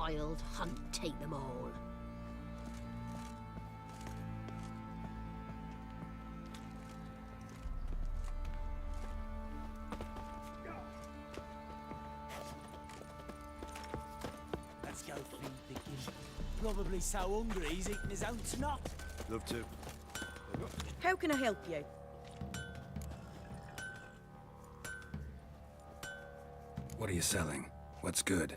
wild hunt take them all. Let's go flea picking. Probably so hungry he's eating his own snot. Love to. How can I help you? What are you selling? What's good?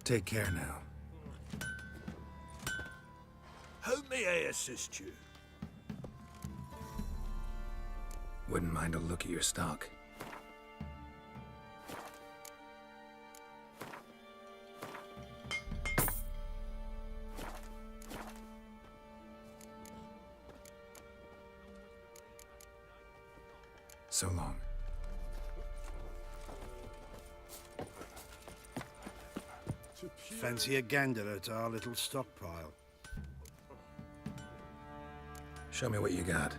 Take care now. How may I assist you? Wouldn't mind a look at your stock. So long. Fancy a gander at our little stockpile? Show me what you got.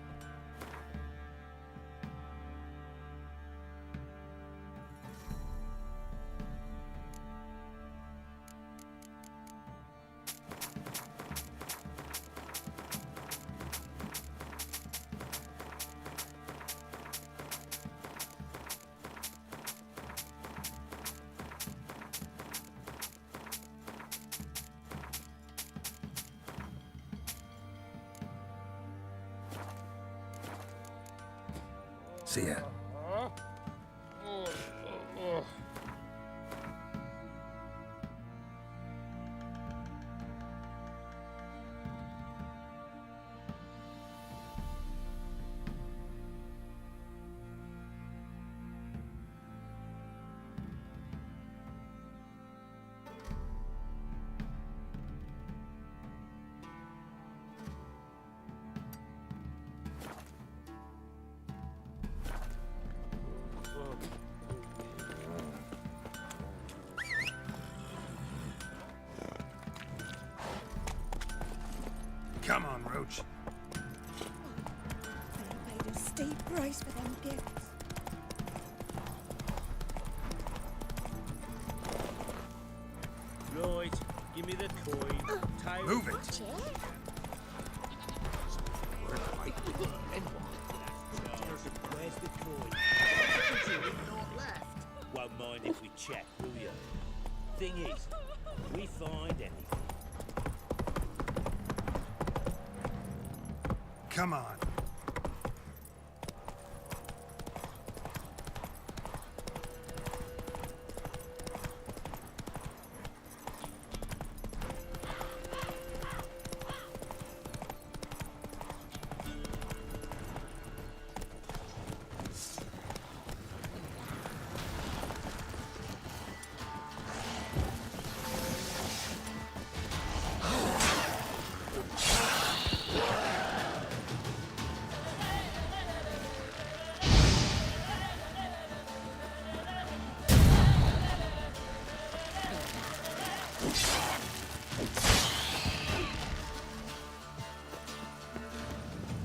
See ya. Come on, Roach. They paid a steep price for them gifts. Right, give me the coin. Tail. Move it. Where's the coin? Won't mind if we check, will you? Thing is, we find anything. Come on.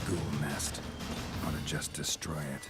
Ghoul nest. Ought to just destroy it.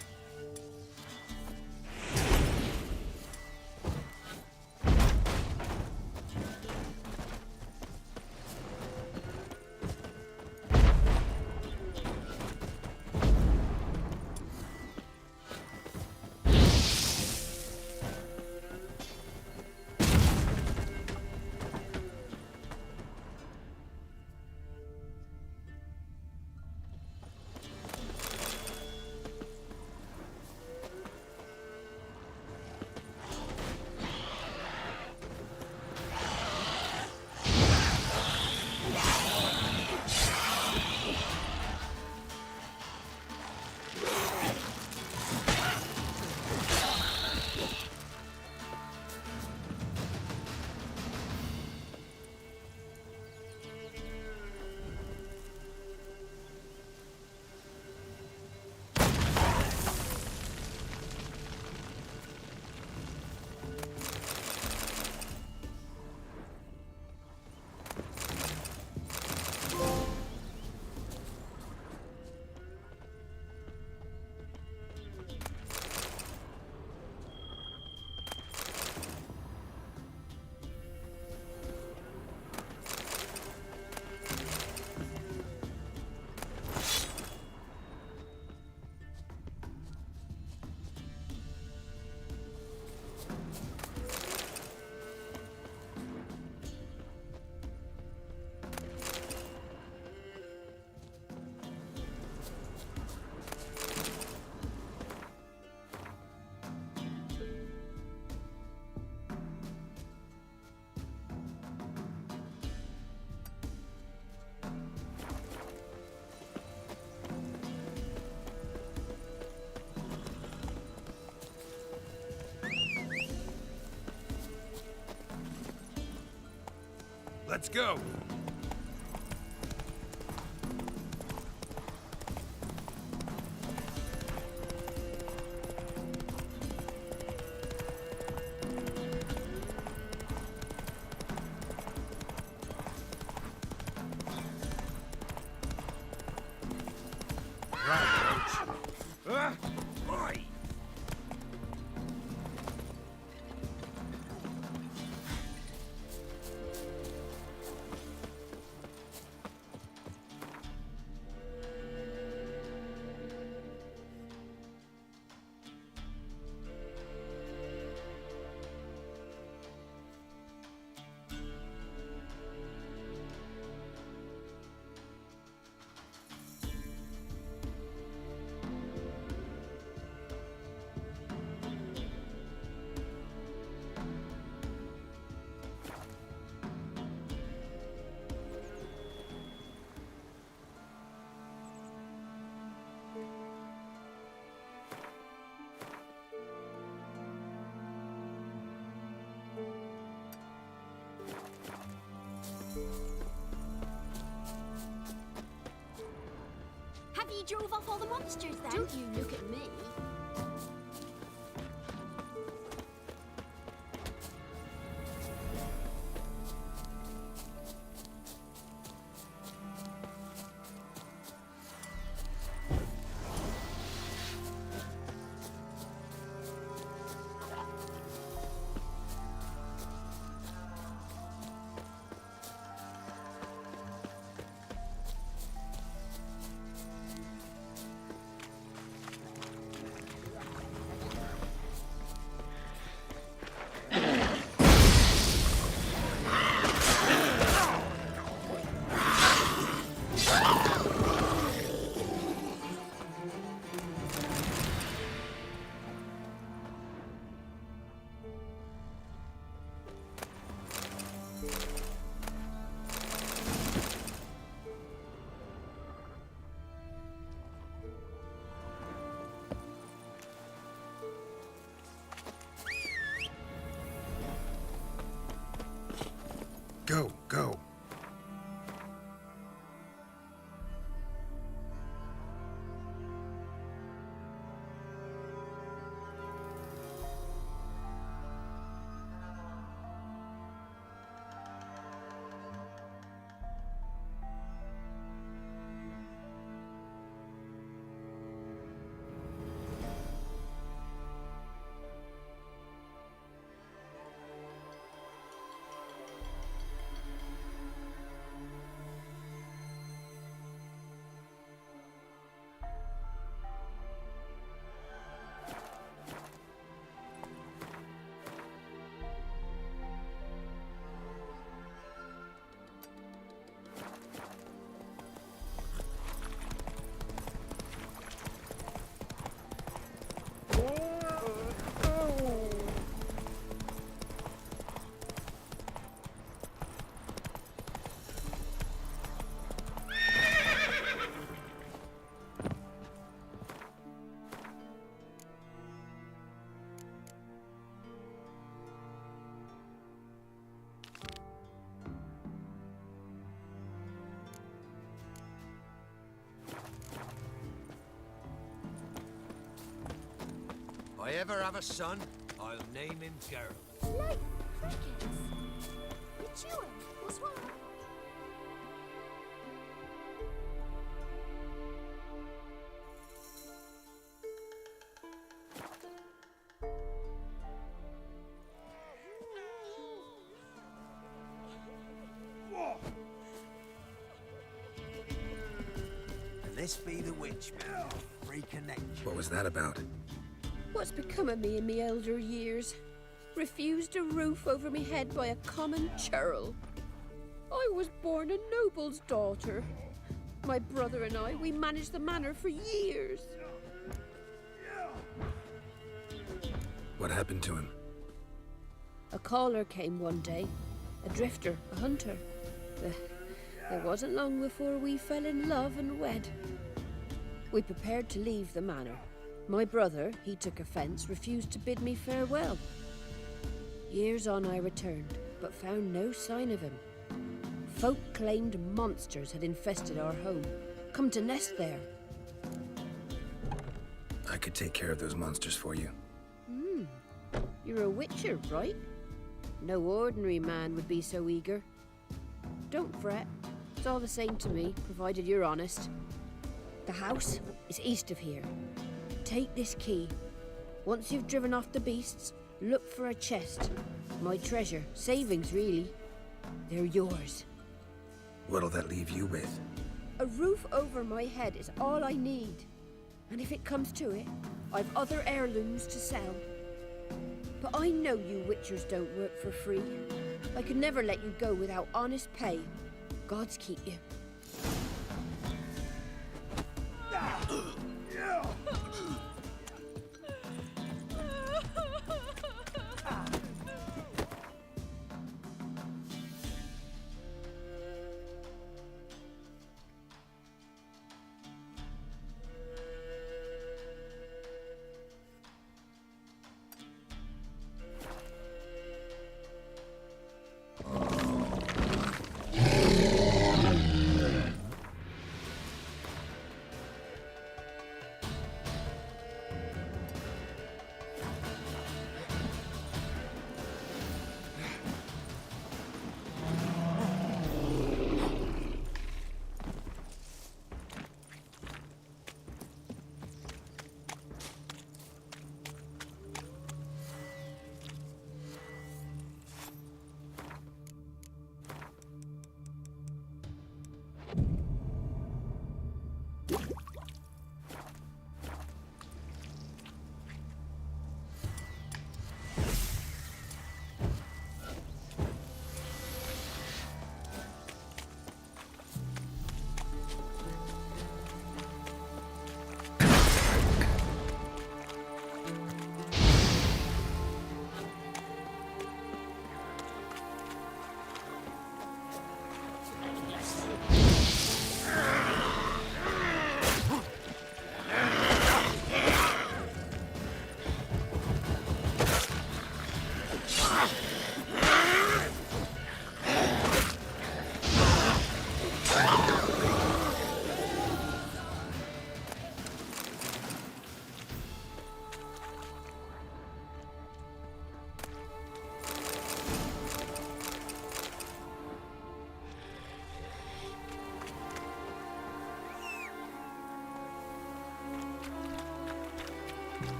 Let's go. Have you drove off all the monsters then? Don't you look at me. Go, go. If I ever have a son, I'll name him Geralt. Like crickets. You chew 'em or swallow 'em. And this be the witch, man. Reconnection. What was that about? What's become of me in me elder years? Refused a roof over me head by a common churl. I was born a noble's daughter. My brother and I, we managed the manor for years. What happened to him? A caller came one day, a drifter, a hunter. It wasn't long before we fell in love and wed. We prepared to leave the manor. My brother, he took offence, refused to bid me farewell. Years on I returned, but found no sign of him. Folk claimed monsters had infested our home, come to nest there. I could take care of those monsters for you. You're a witcher, right? No ordinary man would be so eager. Don't fret. It's all the same to me, provided you're honest. The house is east of here. Take this key. Once you've driven off the beasts, look for a chest. My treasure. Savings, really. They're yours. What'll that leave you with? A roof over my head is all I need. And if it comes to it, I've other heirlooms to sell. But I know you witchers don't work for free. I could never let you go without honest pay. Gods keep you.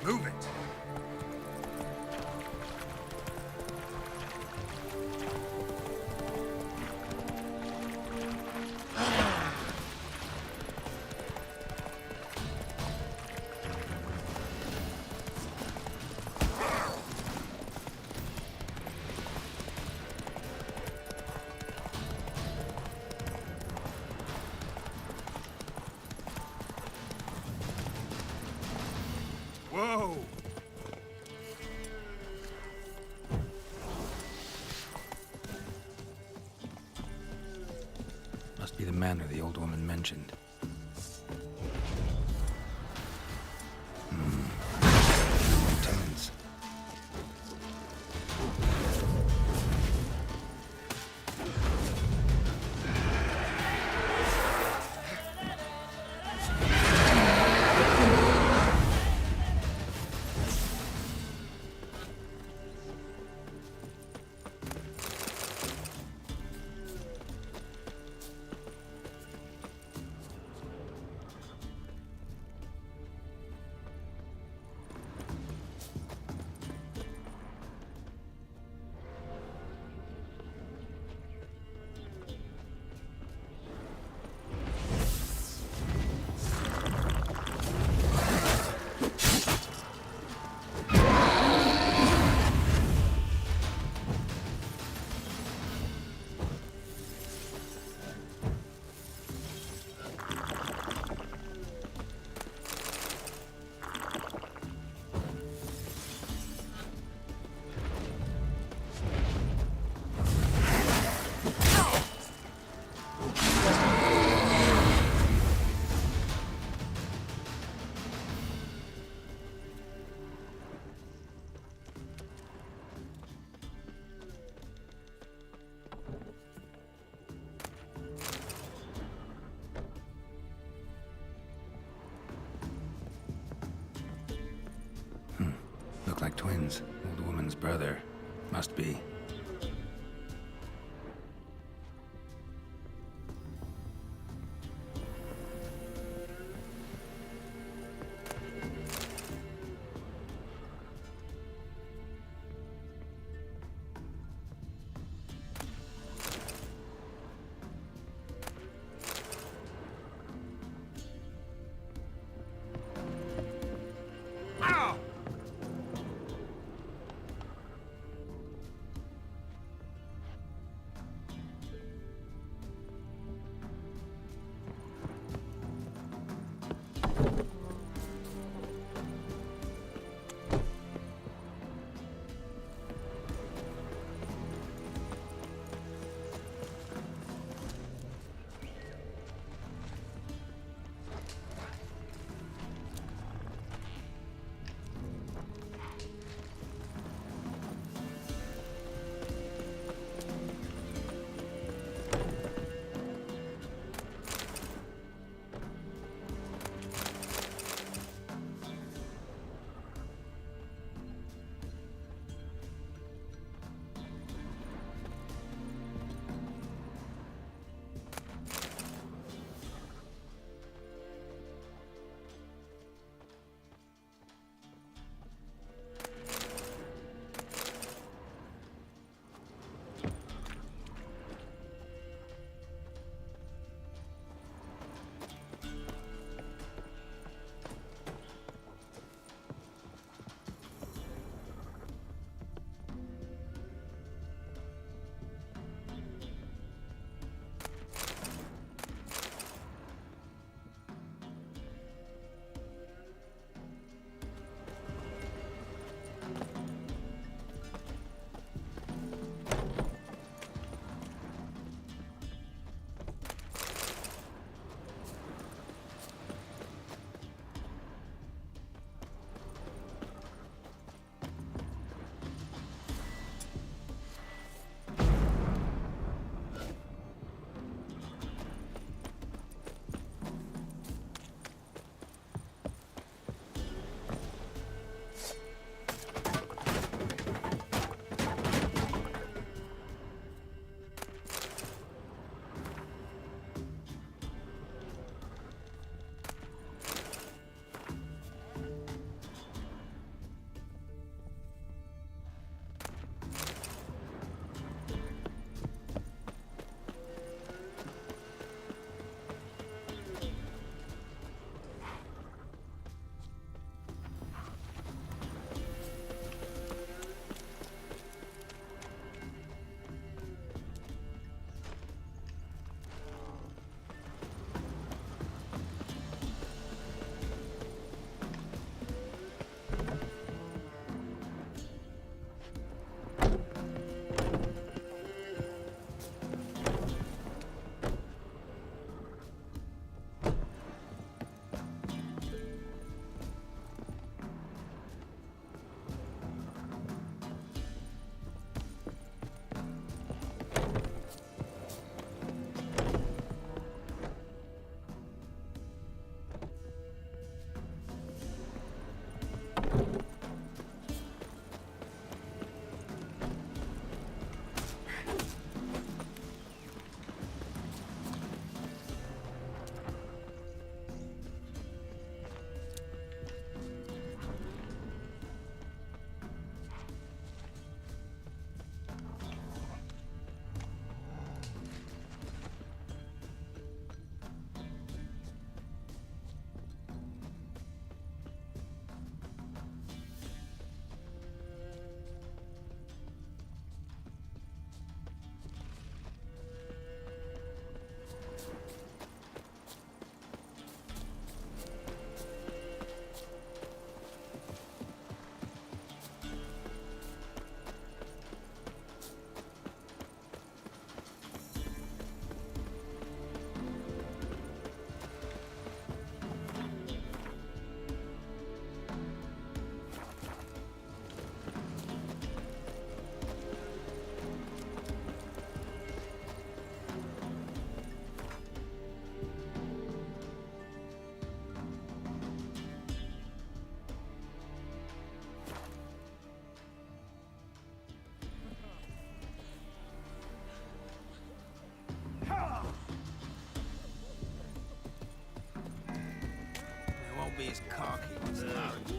Move it. Whoa! Must be the manor the old woman mentioned. Tenants. like twins. Old woman's brother. Must be.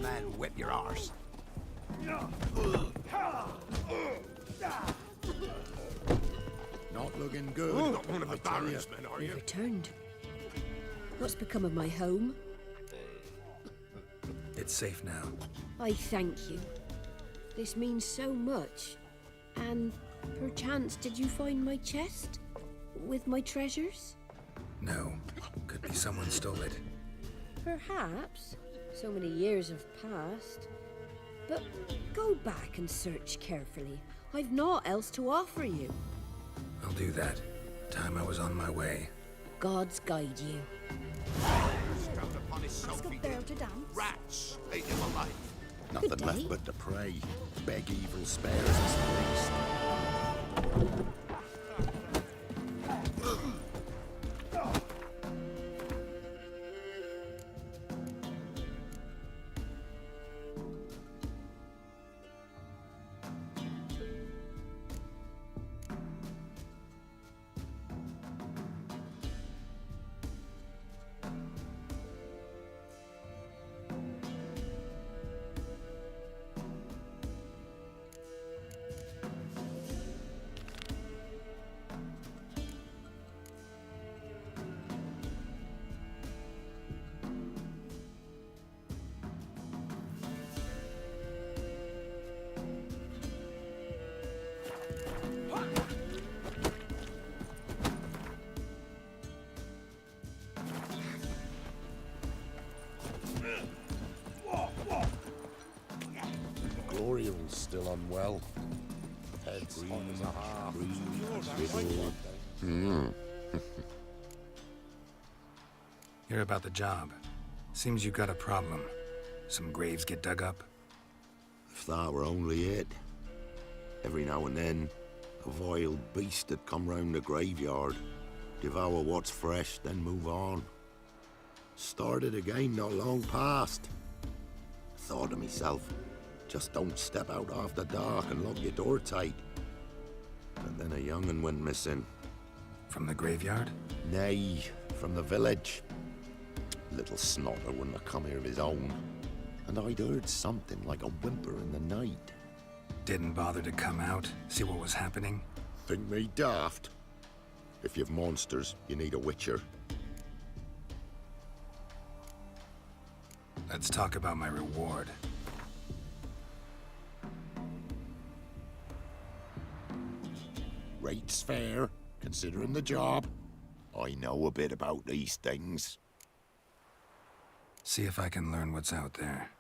man whip your arse. Not looking good. Not one of the Baron's men, are We've you? returned. What's become of my home? It's safe now. I thank you. This means so much. And perchance did you find my chest? With my treasures? No. Could be someone stole it. Perhaps. So many years have passed. But go back and search carefully. I've naught else to offer you. I'll do that. Time I was on my way. Gods guide you. Strolled upon his Ask soapy up there dick. to dance. Rats ate him alive. Nothing day. left but to pray. Beg evil spares us the least. Glorial's still unwell. Head's hot as a half. Hear about the job. Seems you got a problem. Some graves get dug up. If that were only it. Every now and then, a vile beast would come round the graveyard, devour what's fresh, then move on. Started again not long past. Thought to myself, just don't step out after dark and lock your door tight. But then a young'un went missing. From the graveyard? Nay, from the village. Little snotter wouldn't have come here of his own. And I'd heard something like a whimper in the night. Didn't bother to come out, see what was happening? Think me daft? If you've monsters, you need a witcher. Let's talk about my reward. Rate's fair, considering the job. I know a bit about these things. See if I can learn what's out there.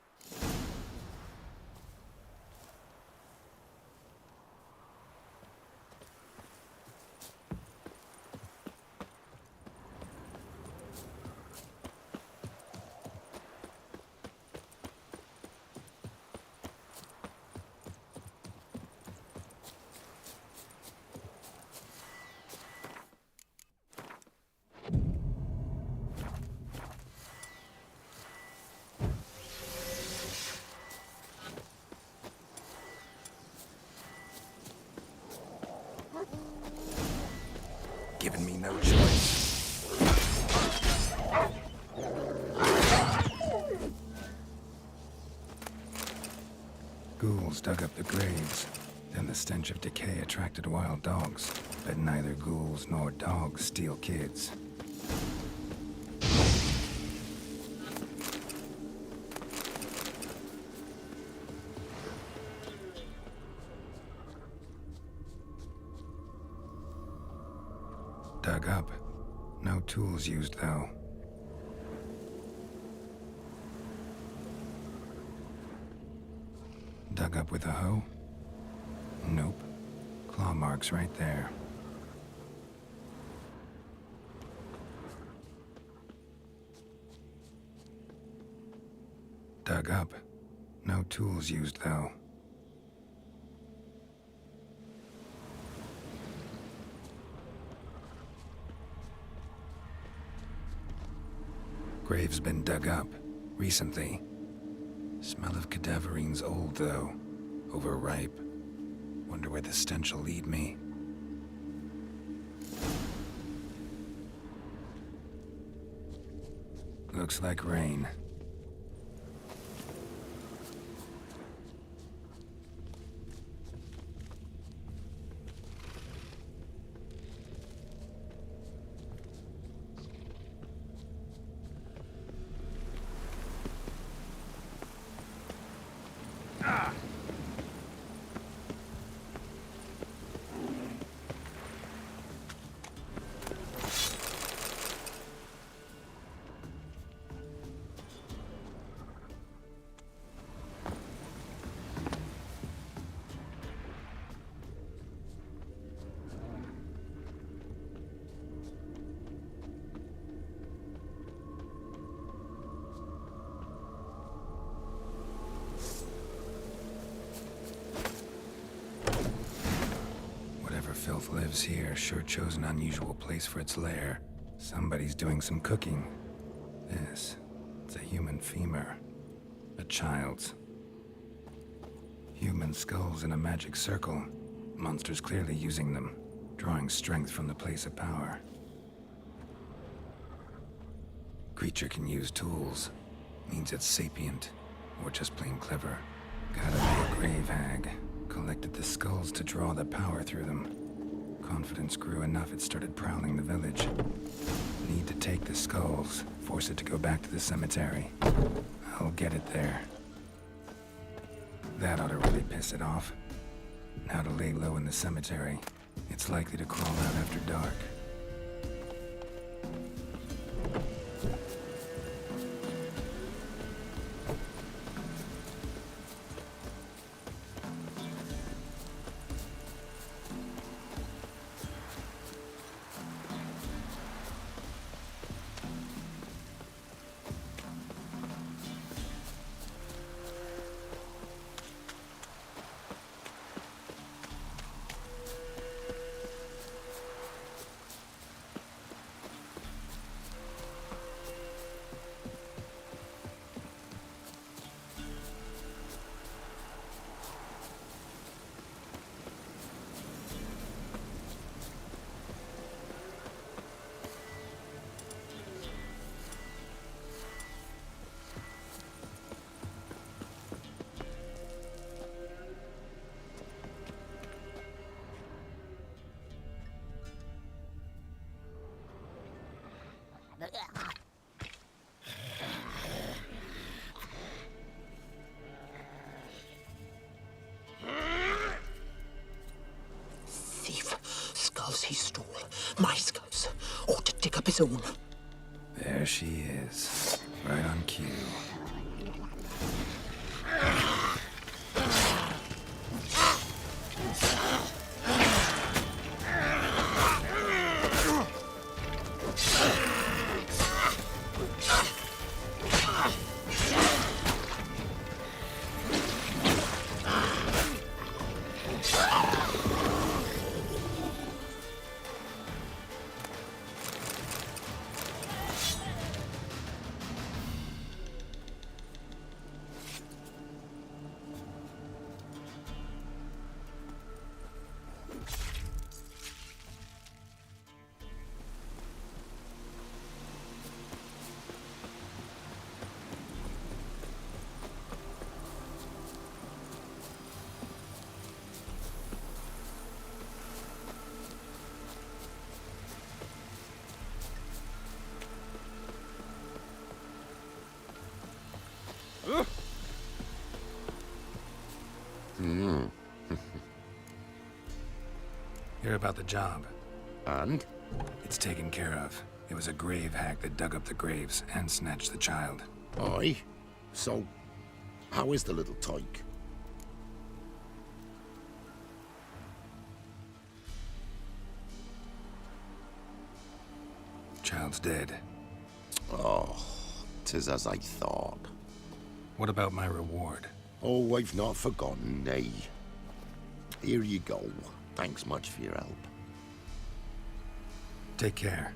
Giving me no choice. Ghouls dug up the graves. Then the stench of decay attracted wild dogs. But neither ghouls nor dogs steal kids. Dug up. No tools used, though. Dug up with a hoe? Nope. Claw marks right there. Dug up. No tools used, though. Grave's been dug up. Recently. Smell of cadaverines old, though. Overripe. Wonder where the stench will lead me. Looks like rain. lives here sure chose an unusual place for its lair. Somebody's doing some cooking. It's a human femur. A child's. Human skulls in a magic circle. Monsters clearly using them, drawing strength from the place of power. Creature can use tools. Means it's sapient, or just plain clever. Gotta be a grave hag. Collected the skulls to draw the power through them. Confidence grew enough it started prowling the village. Need to take the skulls, force it to go back to the cemetery. I'll get it there. That ought to really piss it off. Now to lay low in the cemetery. It's likely to crawl out after dark. Thief. Skulls he stole. My skulls. Ought to dig up his own. There she is. Right on cue. Hear about the job. And? It's taken care of. It was a grave hag that dug up the graves and snatched the child. Aye. So, how is the little tyke? Child's dead. Oh, 'tis as I thought. What about my reward? Oh, I've not forgotten, nay. Here you go. Thanks much for your help. Take care.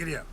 Giddy up.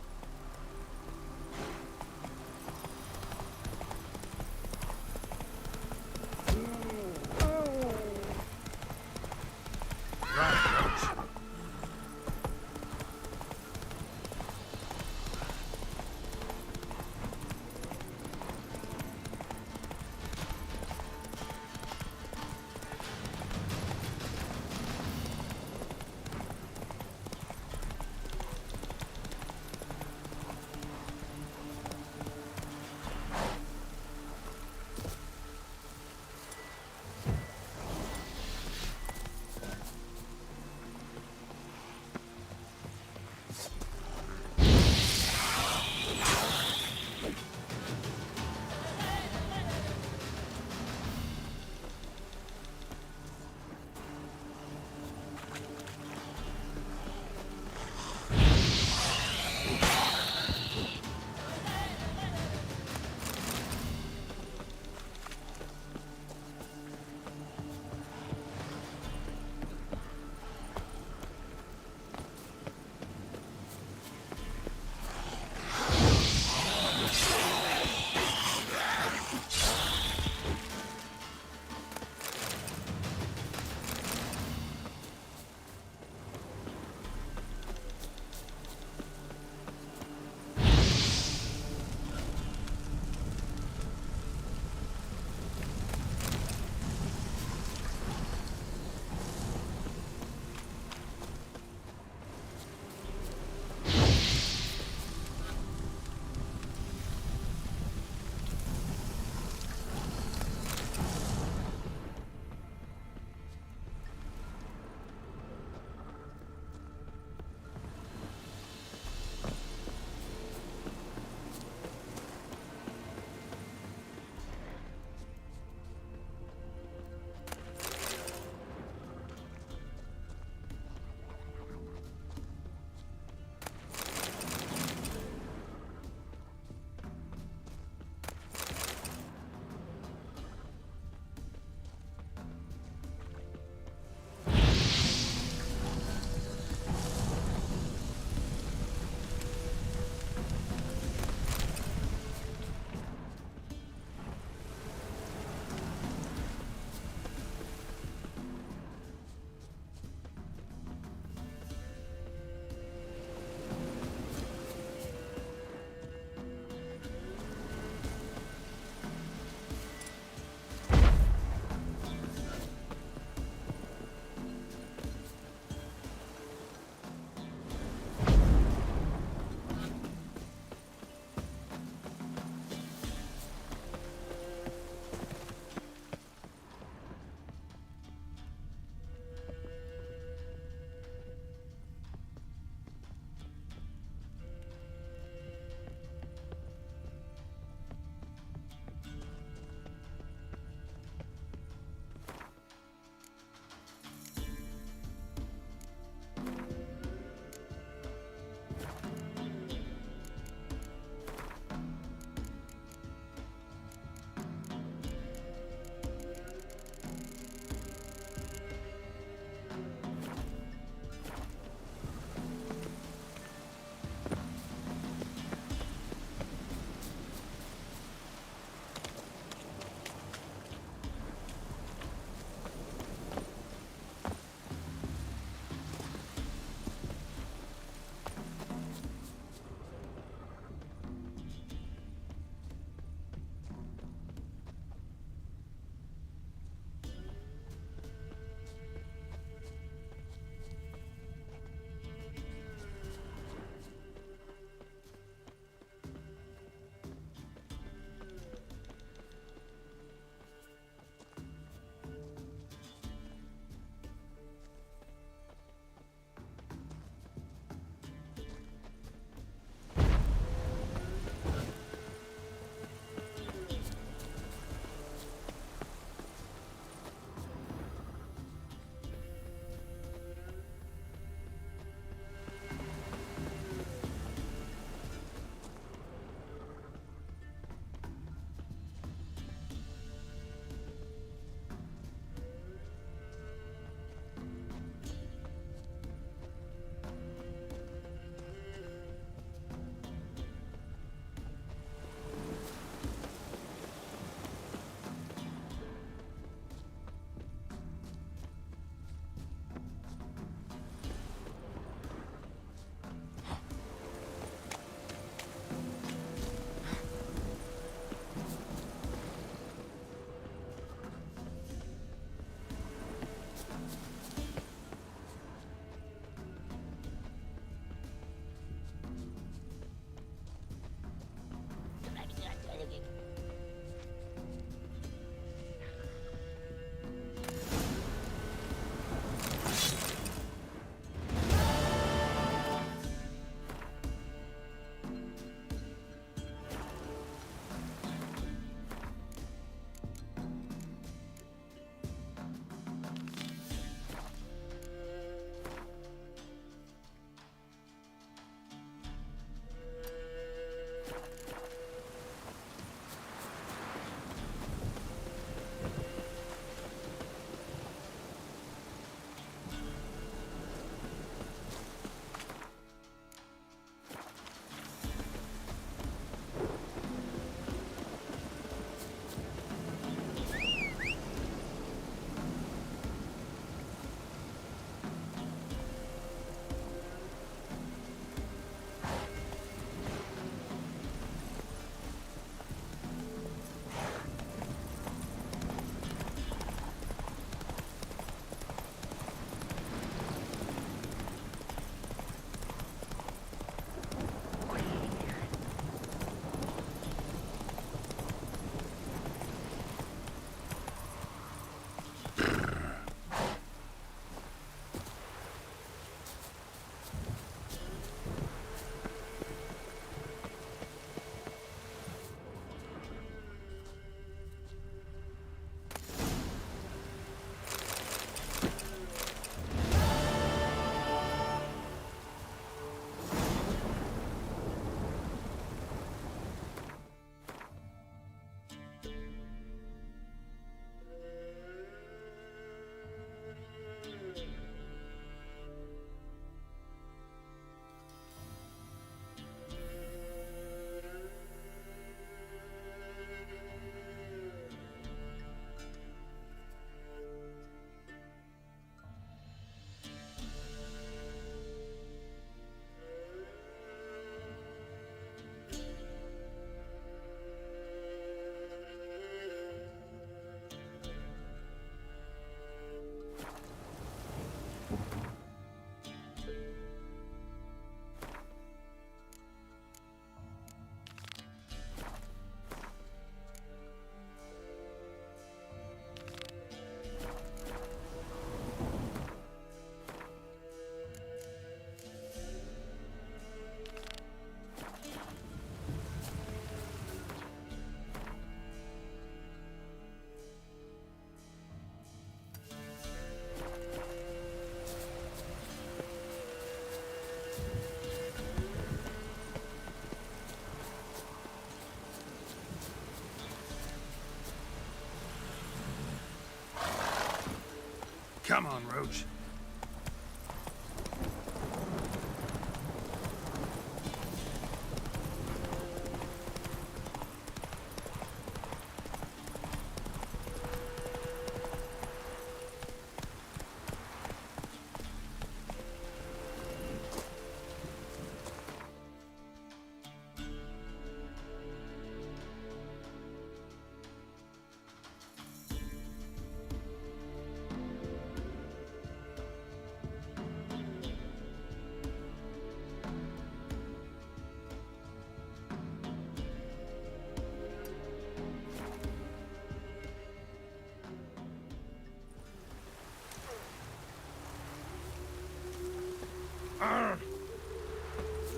Come on, Roach.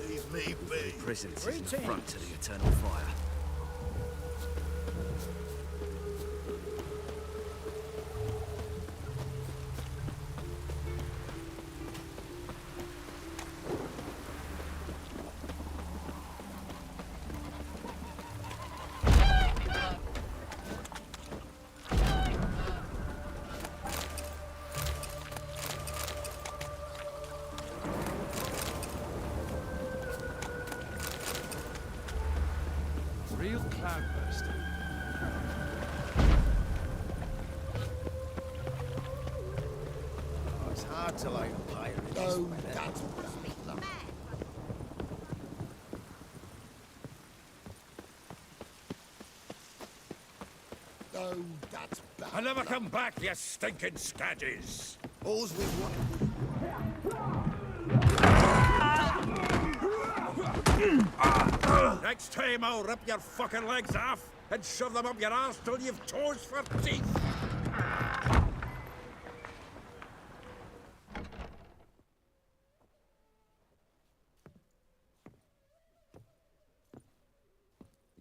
Leave me be. Prisons is an affront to the eternal fire. Real cloudburst. Oh, it's hard to light a fire in this Oh, weather. that's Oh, that's bad. I'll never come back, you stinking scadges. All's we want. Next time I'll rip your fucking legs off and shove them up your arse till you've toes for teeth.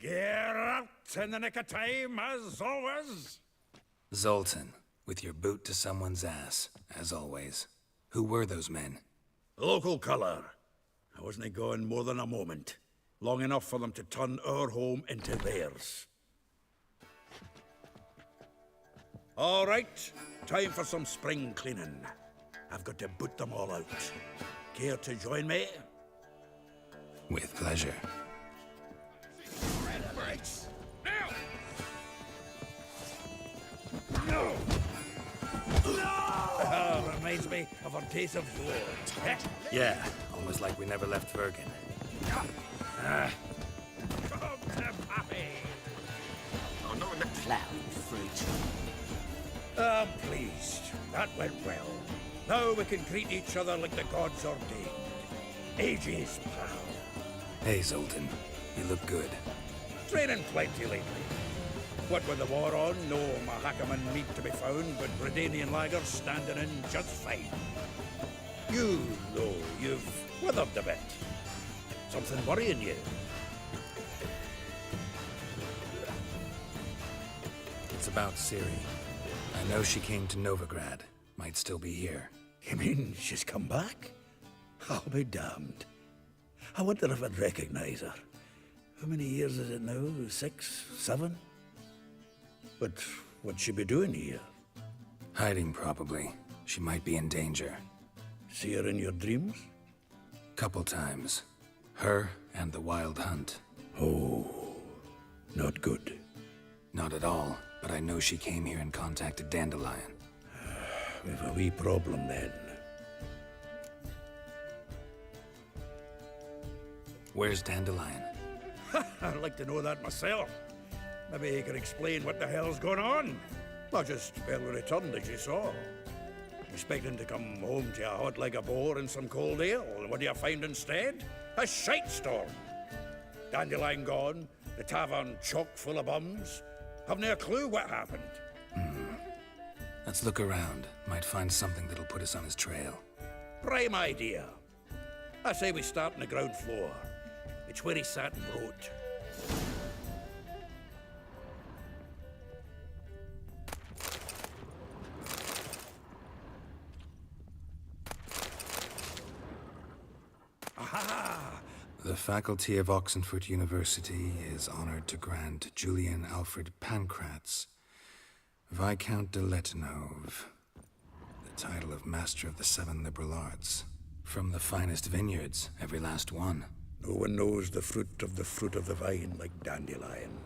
Get out in the nick of time, as always. Zoltan, with your boot to someone's ass, as always. Who were those men? Local colour. I wasn't gone more than a moment. Long enough for them to turn our home into theirs. All right, time for some spring cleaning. I've got to boot them all out. Care to join me? With pleasure. No! Reminds me of our days of yore. Yeah, almost like we never left Vergen. Come to Pappy! Oh, not in the cloud, fruit. I'm pleased. That went well. Now we can greet each other like the gods ordained. Ages, pal. Hey, Zoltan. You look good. Training plenty lately. What with the war on, no Mahakaman meat to be found, but Redanian lagers standing in just fine. You, though, you've withered a bit. Something worrying you? It's about Ciri. I know she came to Novigrad. Might still be here. You mean she's come back? I'll be damned. I wonder if I'd recognize her. How many years is it now? 6, 7? But what'd she be doing here? Hiding, probably. She might be in danger. See her in your dreams? Couple times. Her and the Wild Hunt. Oh, not good. Not at all, but I know she came here and contacted Dandelion. We've a wee problem then. Where's Dandelion? I'd like to know that myself. Maybe he could explain what the hell's going on. I just barely returned, as you saw. Expecting to come home to a hot like a boar and some cold ale, and what do you find instead? A shite storm. Dandelion gone, the tavern chock full of bums. Haven't a clue what happened. Let's look around. Might find something that'll put us on his trail. Prime idea. I say we start on the ground floor. It's where he sat and wrote. Aha! The faculty of Oxenford University is honored to grant Julian Alfred Pancratz, Viscount de Letenhove, the title of Master of the Seven Liberal Arts. From the finest vineyards, every last one. No one knows the fruit of the vine like Dandelion.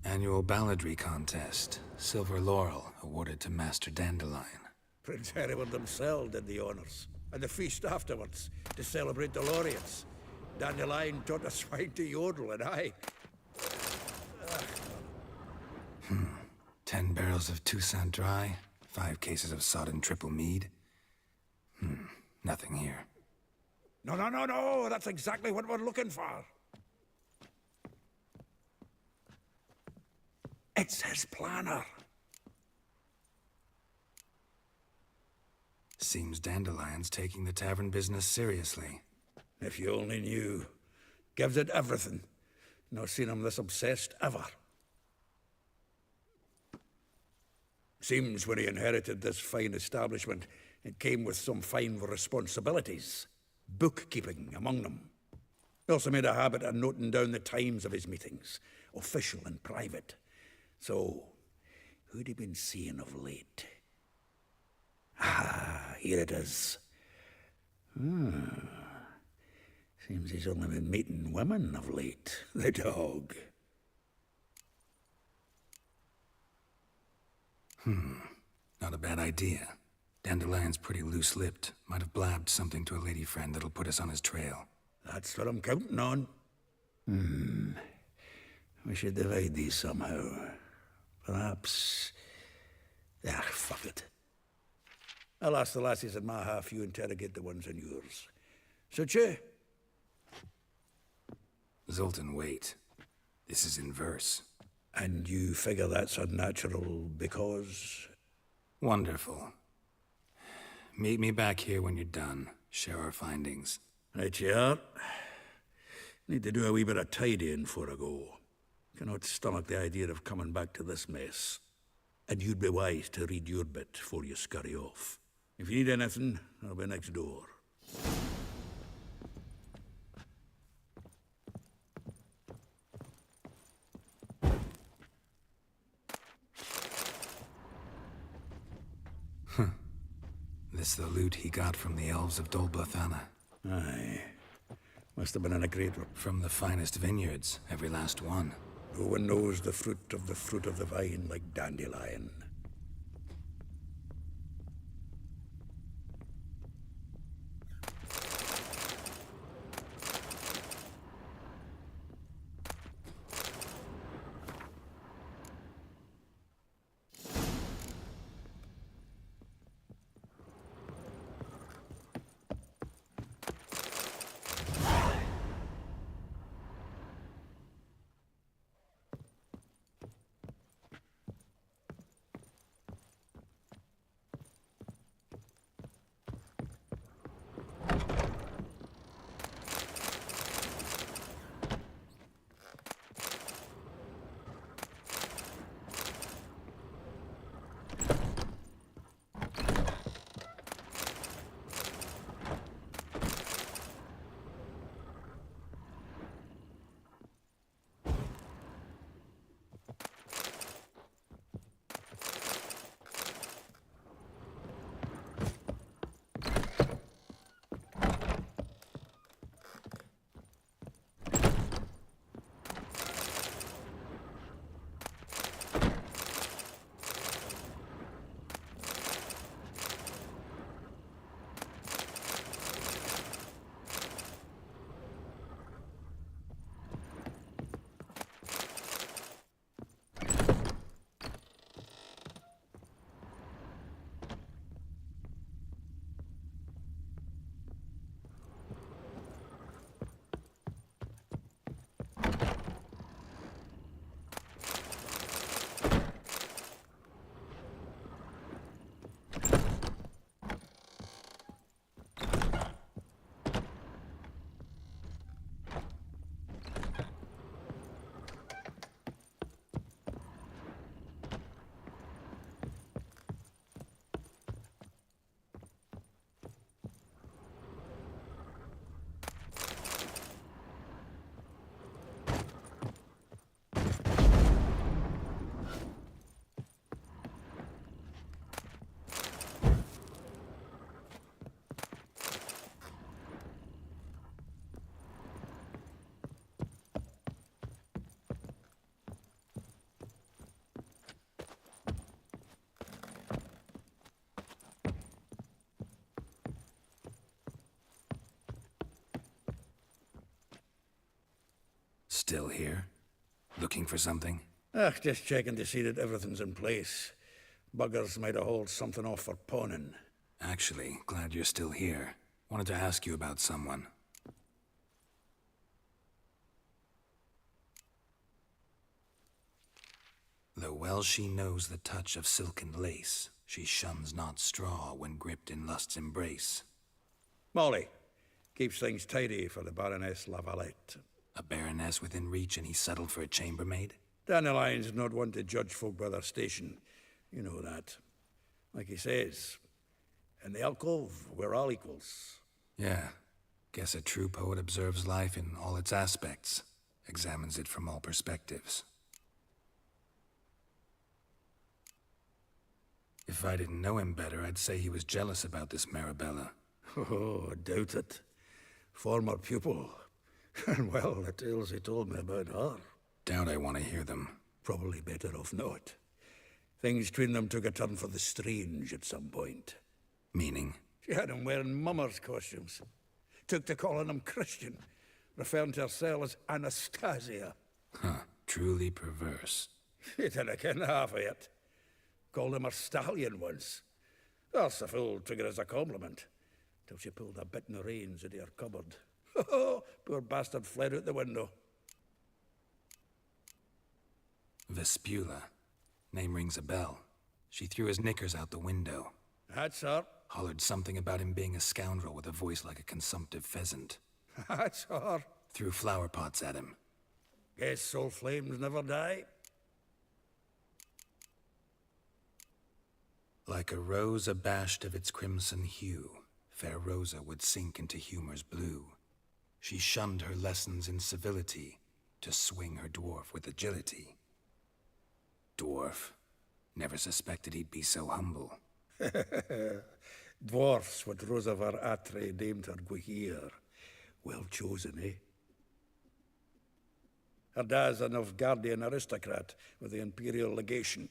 Annual balladry contest. Silver laurel awarded to Master Dandelion. Prince Hereward himself did the honors, and the feast afterwards, to celebrate the laureates. Dandelion taught a swine to yodel, and I... 10 barrels of Toussaint Dry, 5 cases of sodden triple mead. Nothing here. No, that's exactly what we're looking for. It's his planner. Seems Dandelion's taking the tavern business seriously. If you only knew. Gives it everything. Not seen him this obsessed ever. Seems when he inherited this fine establishment, it came with some fine responsibilities. Bookkeeping among them. He also made a habit of noting down the times of his meetings, official and private. So, who'd he been seeing of late? Ah, here it is. Seems he's only been meeting women of late. The dog. Not a bad idea. Dandelion's pretty loose-lipped. Might have blabbed something to a lady friend that'll put us on his trail. That's what I'm counting on. We should divide these somehow. Perhaps... fuck it. I'll ask the lassies in my half, you interrogate the ones in yours. Suit you? Zoltan, wait. This is in verse. And you figure that's unnatural because... Wonderful. Meet me back here when you're done. Share our findings. Right you are. Need to do a wee bit of tidying before I go. Cannot stomach the idea of coming back to this mess. And you'd be wise to read your bit before you scurry off. If you need anything, I'll be next door. This the loot he got from the elves of Dol Blathanna. Aye. Must have been in a great... From the finest vineyards, every last one. No one knows the fruit of the vine like Dandelion. Still here? Looking for something? Just checking to see that everything's in place. Buggers might have hauled something off for pawning. Actually, glad you're still here. Wanted to ask you about someone. Though well she knows the touch of silken lace, she shuns not straw when gripped in lust's embrace. Molly keeps things tidy for the Baroness Lavalette. A baroness within reach and he settled for a chambermaid? Dandelion's not one to judge folk by their station. You know that. Like he says, in the alcove, we're all equals. Yeah. Guess a true poet observes life in all its aspects, examines it from all perspectives. If I didn't know him better, I'd say he was jealous about this Marabella. Oh, doubt it. Former pupil. And well, the tales he told me about her. Doubt I want to hear them. Probably better off not. Things between them took a turn for the strange at some point. Meaning? She had him wearing mummers' costumes. Took to calling him Christian, referring to herself as Anastasia. Huh, truly perverse. He didn't ken half of it. Called him her stallion once. That's the fool took it as a compliment, till she pulled a bit in the reins into her cupboard. Poor bastard fled out the window. Vespula. Name rings a bell. She threw his knickers out the window. That's her. Hollered something about him being a scoundrel with a voice like a consumptive pheasant. That's her. Threw flower pots at him. Guess soul flames never die. Like a rose abashed of its crimson hue, fair Rosa would sink into humor's blue. She shunned her lessons in civility, to swing her dwarf with agility. Dwarf. Never suspected he'd be so humble. Dwarfs what Rosavar Atre named her Guihir. Well chosen, eh? Her dad's a Novgardian aristocrat with the Imperial Legation.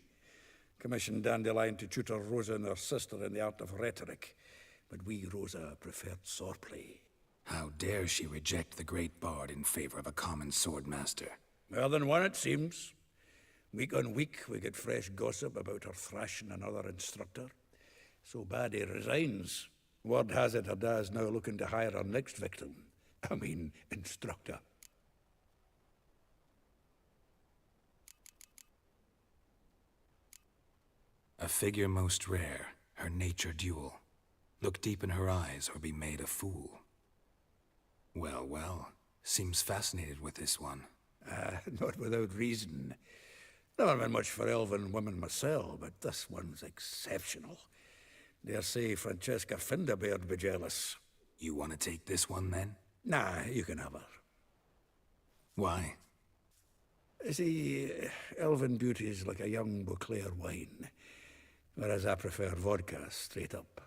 Commissioned Dandelion to tutor Rosa and her sister in the art of rhetoric. But we, Rosa, preferred swordplay. How dare she reject the great bard in favor of a common swordmaster? More than one, it seems. Week on week, we get fresh gossip about her thrashing another instructor. So bad he resigns. Word has it her dad's now looking to hire her next victim. I mean, instructor. A figure most rare, her nature dual. Look deep in her eyes or be made a fool. Well, well, seems fascinated with this one. Not without reason. Never been much for elven women myself, but this one's exceptional. Dare say Francesca Finderbeard be jealous. You want to take this one, then? Nah, you can have her. Why? See, elven beauty's like a young Beauclair wine, whereas I prefer vodka straight up.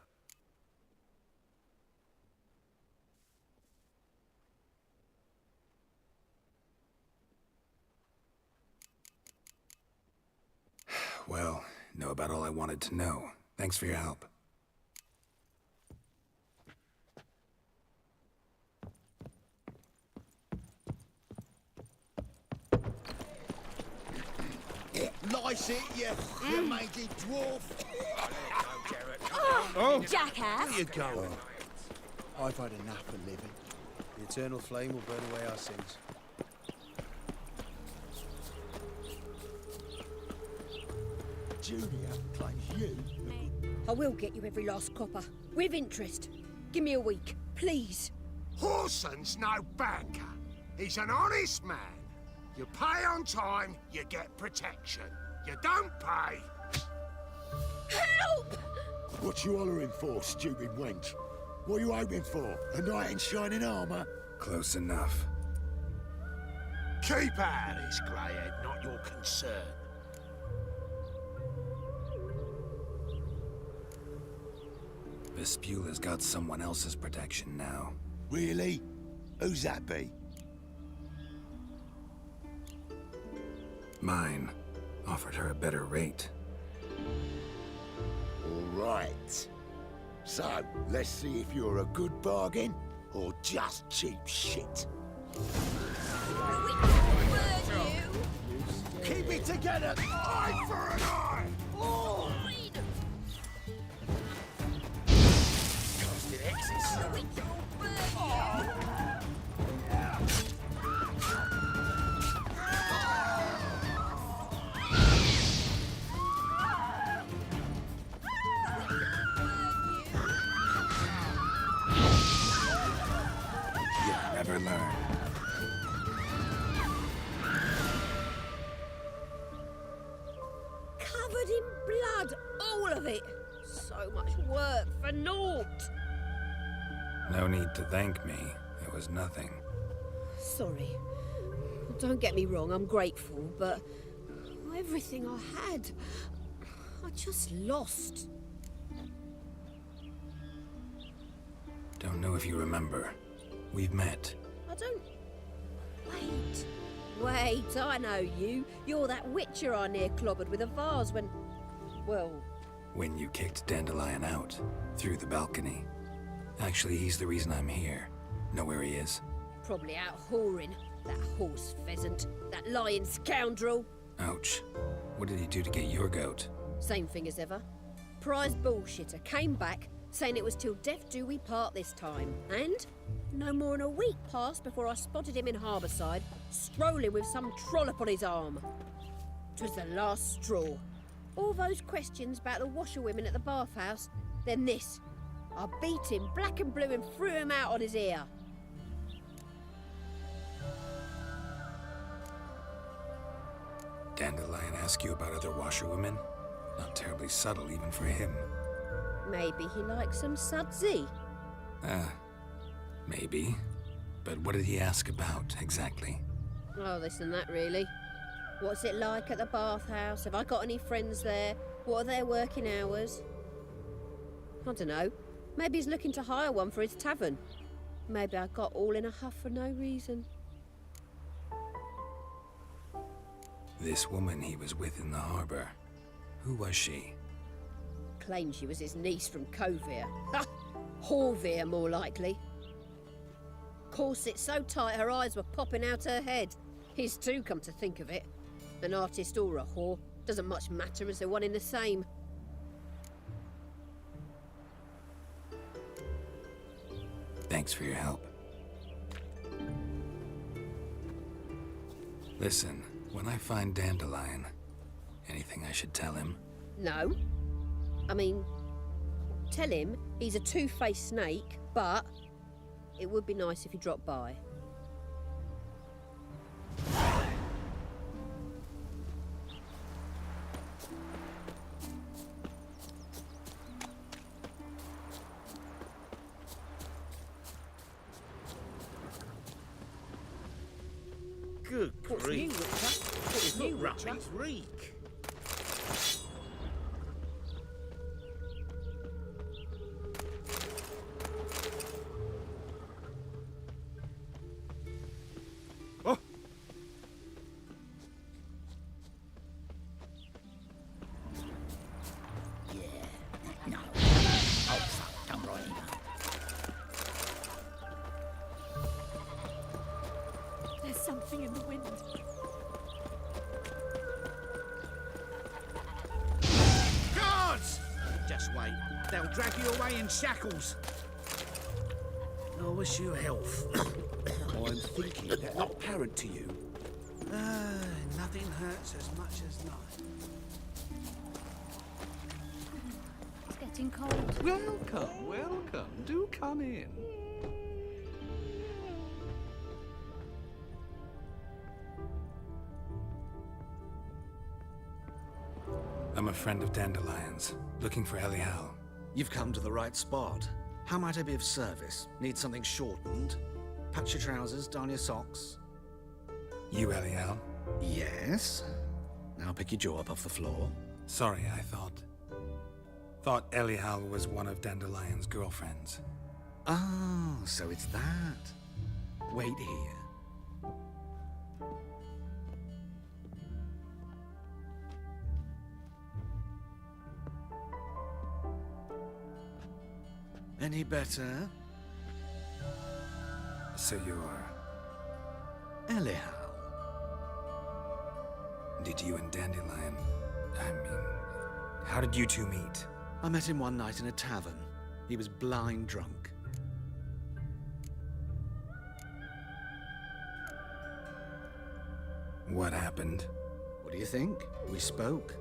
Well, know about all I wanted to know. Thanks for your help. Lice it, you mangy dwarf. Oh, jackass! Where you going? I've had enough of living. The eternal flame will burn away our sins. Julia claims you. I will get you every last copper, with interest. Give me a week, please. Horson's no banker. He's an honest man. You pay on time, you get protection. You don't pay. Help! What you hollering for, stupid wench? What you hoping for? A knight in shining armour? Close enough. Keep out of this, greyhead, not your concern. Vespula's got someone else's protection now. Really? Who's that be? Mine. Offered her a better rate. All right. So, let's see if you're a good bargain or just cheap shit. A week. it together! Eye for an eye! Oh! Casted X's. You'll never learn. Covered in blood, all of it. So much work for naught. No need to thank me. It was nothing. Sorry. Don't get me wrong, I'm grateful, but everything I had, I just lost. Don't know if you remember. We've met. I don't... Wait, I know you. You're that witcher I near clobbered with a vase when... Well... When you kicked Dandelion out, through the balcony. Actually, he's the reason I'm here. Know where he is? Probably out whoring. That horse pheasant. That lying scoundrel. Ouch. What did he do to get your goat? Same thing as ever. Prize bullshitter came back, saying it was till death do we part this time. And no more than a week passed before I spotted him in Harbourside, strolling with some trollop on his arm. 'Twas the last straw. All those questions about the washerwomen at the bathhouse, then this. I beat him black and blue and threw him out on his ear. Dandelion ask you about other washerwomen? Not terribly subtle even for him. Maybe he likes some sudsy. Maybe. But what did he ask about, exactly? Oh, this and that, really. What's it like at the bathhouse? Have I got any friends there? What are their working hours? I don't know. Maybe he's looking to hire one for his tavern. Maybe I got all in a huff for no reason. This woman he was with in the harbour. Who was she? Claimed she was his niece from Covere. Ha! Horvere, more likely. Corset so tight her eyes were popping out her head. His too, come to think of it. An artist or a whore. Doesn't much matter as they're one in the same. Thanks for your help. Listen, when I find Dandelion, anything I should tell him? No. I mean, tell him he's a two-faced snake, but it would be nice if he dropped by. Good What's grief. new, Witcher? What's new, Witcher? Ruppy's reek. Oh! Yeah. No. Oh, fuck. Come right in. There's something in the wind. Guards! Just wait. They'll drag you away in shackles. I wish you health. I'm thinking they're not apparent to you. Nothing hurts as much as not. It's getting cold. Welcome, welcome. Do come in. I'm a friend of Dandelion's, looking for Elial. You've come to the right spot. How might I be of service? Need something shortened? Patch your trousers, darn your socks. You Elial? Yes. Now pick your jaw up off the floor. Sorry, I thought Elial was one of Dandelion's girlfriends. Oh, so it's that. Wait here. Any better? So you're... Elial. Did you and Dandelion... how did you two meet? I met him one night in a tavern. He was blind drunk. What happened? What do you think? We spoke.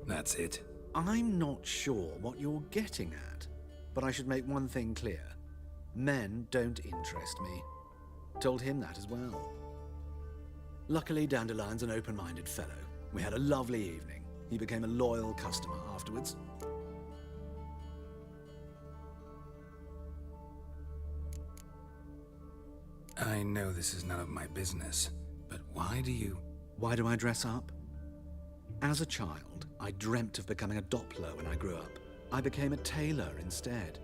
That's it. I'm not sure what you're getting at, but I should make one thing clear. Men don't interest me. Told him that as well. Luckily, Dandelion's an open-minded fellow. We had a lovely evening. He became a loyal customer afterwards. I know this is none of my business, but why do you... Why do I dress up? As a child, I dreamt of becoming a Doppler when I grew up. I became a tailor instead.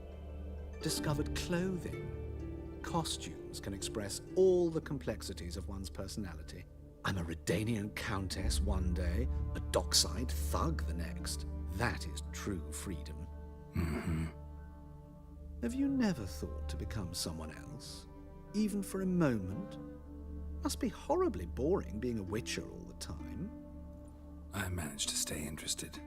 Discovered clothing. Costumes can express all the complexities of one's personality. I'm a Redanian countess one day, a dockside thug the next. That is true freedom. Mm-hmm. Have you never thought to become someone else? Even for a moment? Must be horribly boring being a witcher all the time. I managed to stay interested.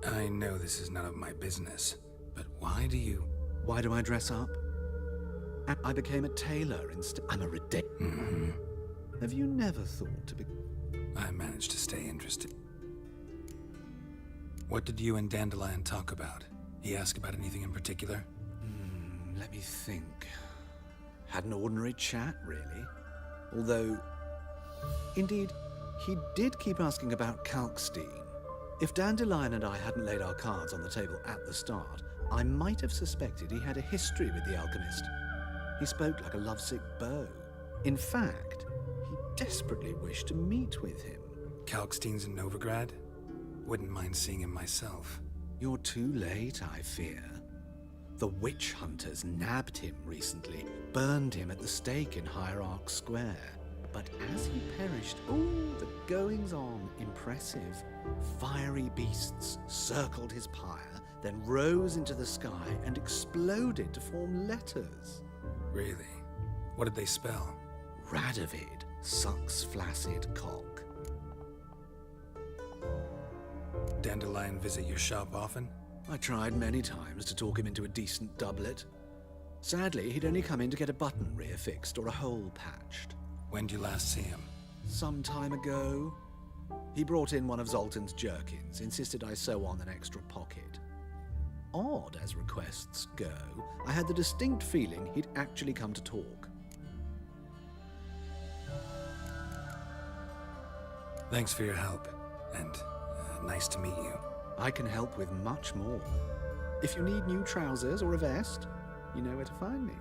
I know this is none of my business, but why do you... Why do I dress up? I became a tailor instead. I'm a Mm-hmm. Have you never thought to be... I managed to stay interested. What did you and Dandelion talk about? He asked about anything in particular? Let me think. Had an ordinary chat, really. Although, indeed, he did keep asking about Kalkstein. If Dandelion and I hadn't laid our cards on the table at the start, I might have suspected he had a history with the alchemist. He spoke like a lovesick beau. In fact, he desperately wished to meet with him. Kalkstein's in Novigrad? Wouldn't mind seeing him myself. You're too late, I fear. The witch hunters nabbed him recently, burned him at the stake in Hierarch Square. But as he perished, the goings-on impressive. Fiery beasts circled his pyre, then rose into the sky and exploded to form letters. Really? What did they spell? Radovid sucks flaccid cock. Dandelion visit your shop often? I tried many times to talk him into a decent doublet. Sadly, he'd only come in to get a button reaffixed or a hole patched. When did you last see him? Some time ago. He brought in one of Zoltan's jerkins, insisted I sew on an extra pocket. Odd as requests go, I had the distinct feeling he'd actually come to talk. Thanks for your help, and nice to meet you. I can help with much more. If you need new trousers or a vest, you know where to find me.